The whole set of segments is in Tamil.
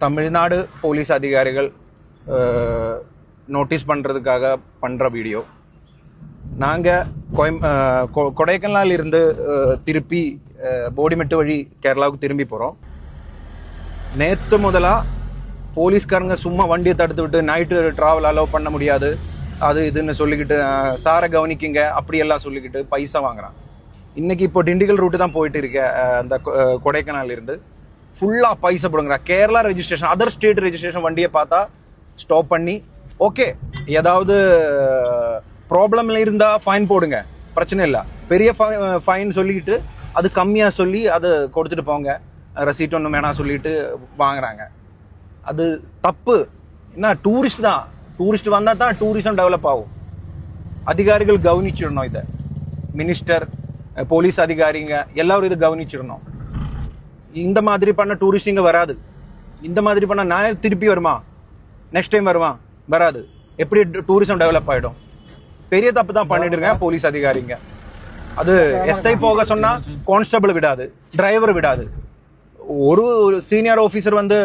தமிழ்நாடு போலீஸ் அதிகாரிகள் நோட்டீஸ் பண்ணுறதுக்காக பண்ணுற வீடியோ. நாங்கள் கொடைக்கானல் இருந்து திருப்பி போடிமெட்டு வழி கேரளாவுக்கு திரும்பி போகிறோம். நேற்று முதலாக போலீஸ்காரங்க சும்மா வண்டியை தடுத்து விட்டு நைட்டு ட்ராவல் அலோவ் பண்ண முடியாது அது இதுன்னு சொல்லிக்கிட்டு சாரை கவனிக்குங்க அப்படியெல்லாம் சொல்லிக்கிட்டு பைசா வாங்குறான். இன்றைக்கி இப்போ டிண்டிகல் ரூட்டு தான் போயிட்டு இருக்கேன். அந்த கொடைக்கானல் இருந்து ஃபுல்லாக பைசா போடுங்கிறா. Kerala registration, other state registration வண்டியை பார்த்தா ஸ்டாப் பண்ணி ஓகே ஏதாவது ப்ராப்ளம் இருந்தால் ஃபைன் போடுங்க, பிரச்சனை இல்லை. பெரிய ஃபைன் சொல்லிக்கிட்டு அது கம்மியாக சொல்லி அதை கொடுத்துட்டு போங்க, ரசீட் ஒன்று வேணாம் சொல்லிட்டு வாங்குறாங்க. அது தப்பு. என்ன டூரிஸ்ட் தான், டூரிஸ்ட் வந்தால் தான் டூரிசம் டெவலப் ஆகும். அதிகாரிகள் கவனிச்சிடணும் இதை. மினிஸ்டர், போலீஸ் அதிகாரிங்க எல்லாரும் இதை கவனிச்சிடணும். இந்த மாதிரி பண்ண டூரிஸ்ட் இங்கே வராது. இந்த மாதிரி பண்ண நான் திருப்பி வருமா, நெக்ஸ்ட் டைம் வருமா, வராது. எப்படி டூரிசம் டெவலப் ஆகிடும்? பெரிய தப்பு தான் பண்ணிட்டு இருக்கேன் போலீஸ் அதிகாரிங்க. அது எஸ்ஐ போக சொன்னா கான்ஸ்டபிள் விடாது, டிரைவர் விடாது. ஒரு சீனியர் ஆஃபீஸர் வந்து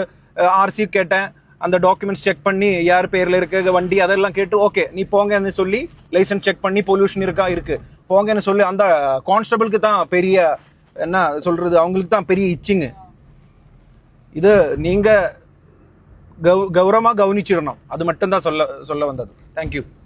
ஆர்சி கேட்டேன், அந்த டாக்குமெண்ட்ஸ் செக் பண்ணி யார் பேர்ல இருக்கு வண்டி அதெல்லாம் கேட்டு ஓகே நீ போங்கன்னு சொல்லி லைசன்ஸ் செக் பண்ணி பொல்யூஷன் இருக்கு போங்கன்னு சொல்லி அந்த கான்ஸ்டபிளுக்கு தான் பெரிய என்ன சொல்றது, அவங்களுக்கு தான் பெரிய இச்சிங்கு. இது நீங்க கௌரவமா கவனிச்சிடணும். அது மட்டும் தான் சொல்ல வந்தது. தேங்க்யூ.